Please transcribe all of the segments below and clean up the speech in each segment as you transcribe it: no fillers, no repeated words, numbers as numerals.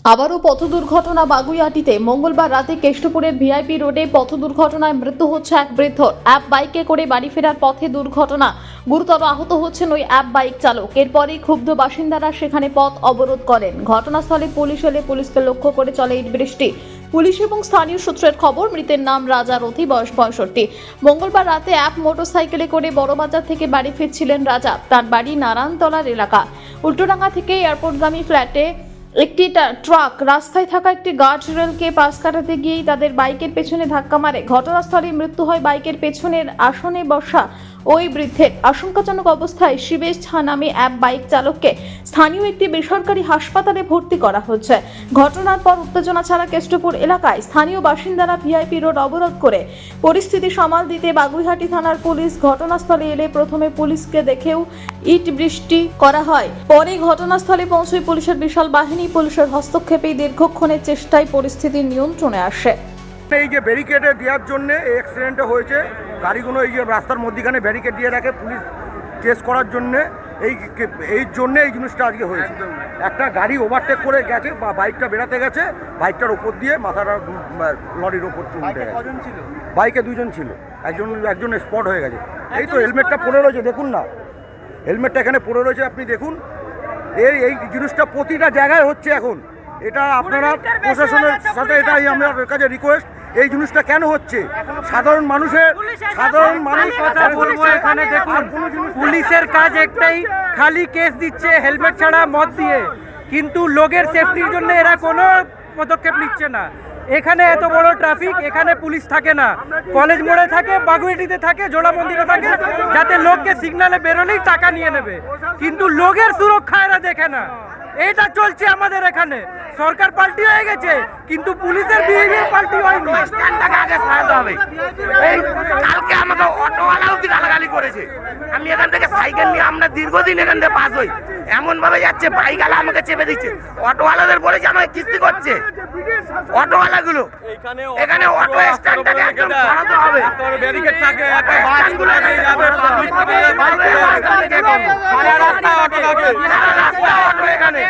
আবারও পথ দুর্ঘটনা বাগুইআটিতে মঙ্গলবার রাতে কেষ্টপুরের ভিআইপি রোডে পথ দুর্ঘটনায় মৃত্যু হচ্ছে এক বৃদ্ধর। অ্যাপ বাইকে করে বাড়ি ফেরার পথে দুর্ঘটনা, গুরুতর আহত হচ্ছেন ওই অ্যাপ বাইক চালক। এরপরই ক্ষুব্ধ বাসিন্দারা সেখানে পথ অবরোধ করেন। ঘটনাস্থলে পুলিশ এলে পুলিশকে লক্ষ্য করে চলে ইট বৃষ্টি। পুলিশ এবং স্থানীয় সূত্রের খবর, মৃতের নাম রাজা রথি, বয়স 65। মঙ্গলবার রাতে অ্যাপ মোটরসাইকেলে করে বড়বাজার থেকে বাড়ি ফিরছিলেন রাজা। তার বাড়ি নারায়ণতলার এলাকা। উল্টোডাঙ্গা থেকে এয়ারপোর্টগামী ফ্ল্যাটে একটি ট্রাক রাস্তায় থাকা একটি গার্ড রেলকে পাশ কাটাতে গিয়েই তাদের বাইকের পেছনে ধাক্কা মারে। ঘটনাস্থলে মৃত্যু হয় বাইকের পেছনের আসনে বসা ওই বৃদ্ধের। আশঙ্কাজনক অবস্থায় শিবেশ ঝা নামে অ্যাপ বাইক চালককে স্থানীয় একটি বেসরকারি হাসপাতালে ভর্তি করা হচ্ছে। ঘটনার পর উত্তেজনা ছাড়া কেষ্টপুর এলাকায় স্থানীয় বাসিন্দারা ভিআইপি রোড অবরোধ করে পরিস্থিতি সামাল দিতে বাগুইআটি থানার পুলিশ ঘটনাস্থলে এলে প্রথমে পুলিশকে দেখেও ইট বৃষ্টি করা হয়। পরে ঘটনাস্থলে পৌঁছয় পুলিশের বিশাল বাহিনী। পুলিশের হস্তক্ষেপেই দীর্ঘক্ষণের চেষ্টায় পরিস্থিতি নিয়ন্ত্রণে আসে। এই যে ব্যারিকেডে দেওয়ার জন্য এই অ্যাক্সিডেন্টটা হয়েছে। গাড়িগুলো এই যে রাস্তার মধ্যখানে ব্যারিকেড দিয়ে রাখে পুলিশ চেস করার জন্য, এই জন্য এই জিনিসটা আজকে হয়েছে। একটা গাড়ি ওভারটেক করে গেছে বা বাইকটা বেরাতে গেছে, বাইকটার ওপর দিয়ে মাথাটা লরির ওপর উঠে গেছে। বাইকে দুজন ছিল, একজন স্পট হয়ে গেছে। এই তো হেলমেটটা পড়ে রয়েছে, দেখুন না, হেলমেটটা এখানে পড়ে রয়েছে, আপনি দেখুন। এই জিনিসটা প্রতিটা জায়গায় হচ্ছে এখন। এটা আপনারা প্রশাসনের সাথে এটাই আমার কাছে রিকোয়েস্ট, এই জিনিসটা কেন হচ্ছে? সাধারণ মানুষ কথা বলবো এখানে। দেখুন, পুলিশের কাজ একটাই, খালি কেস দিচ্ছে হেলমেট ছাড়া মদ দিয়ে, কিন্তু লোকের সেফটির জন্য এরা কোনো পদক্ষেপ নিচ্ছে না। এখানে এত বড় ট্রাফিক, এখানে পুলিশ থাকে না, কলেজ মোড়ে থাকে, বাগুইআটিতে থাকে, জোড়া মন্দিরে থাকে, যাতে লোককে সিগনালে বেরোলেই টাকা নিয়ে নেবে, কিন্তু লোকের সুরক্ষা এরা দেখে না। এটা চলছে আমাদের এখানে। সরকার পাল্টি হয়ে গেছে, কিন্তু পুলিশের বিহেভিয়ার পাল্টি হয়নি। স্ট্যান্ডটাকে আগে সারাতে হবে। এই কালকে আমাকে অটোওয়ালা অব্দি গালাগালি করেছে। আমি এখান থেকে সাইকেল নিয়ে, আমরা দীর্ঘদিন এখান থেকে পাস হই, এমন ভাবে যাচ্ছে বাইকওয়ালা আমাকে চেপে দিচ্ছে। অটোওয়ালাদের বলেছে আমাকে কিস্তি করছে। অটোওয়ালাগুলো এখানে অটো স্ট্যান্ডটাকে একদম সরাতে হবে। ব্যারিকেড থাকে, স্ট্যান্ডগুলো এখানে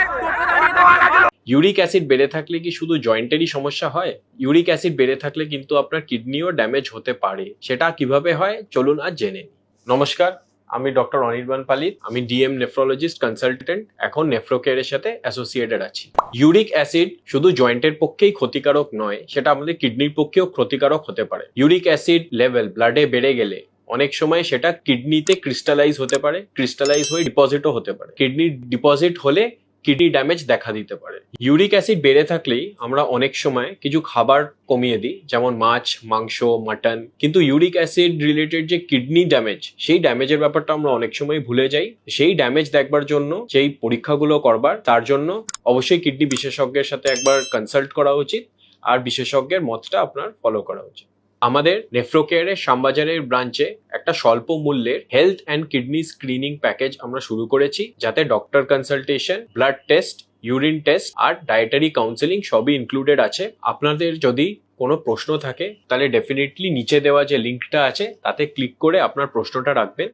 ইউরিক অ্যাসিড বেড়ে থাকলে কি শুধু জয়েন্টেরই সমস্যা হয়? ইউরিক অ্যাসিড বেড়ে থাকলে কিন্তু আপনার কিডনিও ড্যামেজ হতে পারে। সেটা কিভাবে হয় চলুন আজ জেনে। নমস্কার, আমি ডক্টর অনির্বাণ পালিত। আমি ডিএম নেফ্রোলজিস্ট কনসালটেন্ট, এখন নেফ্রোকেয়ারের সাথে অ্যাসোসিয়েটেড আছি। ইউরিক অ্যাসিড শুধু জয়েন্টের পক্ষেই ক্ষতিকারক নয়, সেটা আমাদের কিডনির পক্ষেও ক্ষতিকারক হতে পারে। ইউরিক অ্যাসিড লেভেল ব্লাডে বেড়ে গেলে অনেক সময় সেটা কিডনিতে ক্রিস্টালাইজ হতে পারে, ক্রিস্টালাইজ হয়ে ডিপোজিটও হতে পারে। কিডনি ডিপোজিট হলে কিডনি ড্যামেজ দেখা দিতে পারে। ইউরিক অ্যাসিড বেড়ে থাকলেই আমরা অনেক সময় কিছু খাবার কমিয়ে দিই, যেমন মাছ, মাংস, মাটন, কিন্তু ইউরিক অ্যাসিড রিলেটেড যে কিডনি ড্যামেজ, সেই ড্যামেজের ব্যাপারটা আমরা অনেক সময় ভুলে যাই। সেই ড্যামেজ দেখবার জন্য, যেই পরীক্ষাগুলো করবার, তার জন্য অবশ্যই কিডনি বিশেষজ্ঞের সাথে একবার কনসাল্ট করা উচিত, আর বিশেষজ্ঞের মতটা আপনার ফলো করা উচিত। আমাদের নেফ্রোকেয়ারের শ্যামবাজারের ব্রাঞ্চে একটা স্বল্প মূল্যের health and kidney screening package আমরা শুরু করেছি, যাতে doctor consultation, blood test, urine test আর ডায়েটারি কাউন্সেলিং সবই ইনক্লুডেড আছে। আপনাদের যদি কোনো প্রশ্ন থাকে তাহলে ডেফিনেটলি নিচে দেওয়া যে লিঙ্কটা আছে তাতে ক্লিক করে আপনার প্রশ্নটা রাখবেন।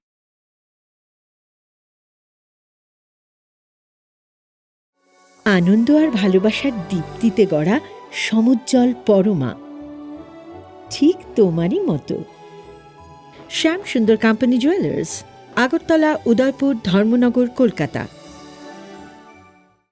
আনন্দ আর ভালোবাসার দীপ্তিতে গড়া সমুজ্জ্বল পরমা, ঠিক তোমারই মতো। শ্যাম সুন্দর কোম্পানি জুয়েলার্স, আগরতলা, উদয়পুর, ধর্মনগর, কলকাতা।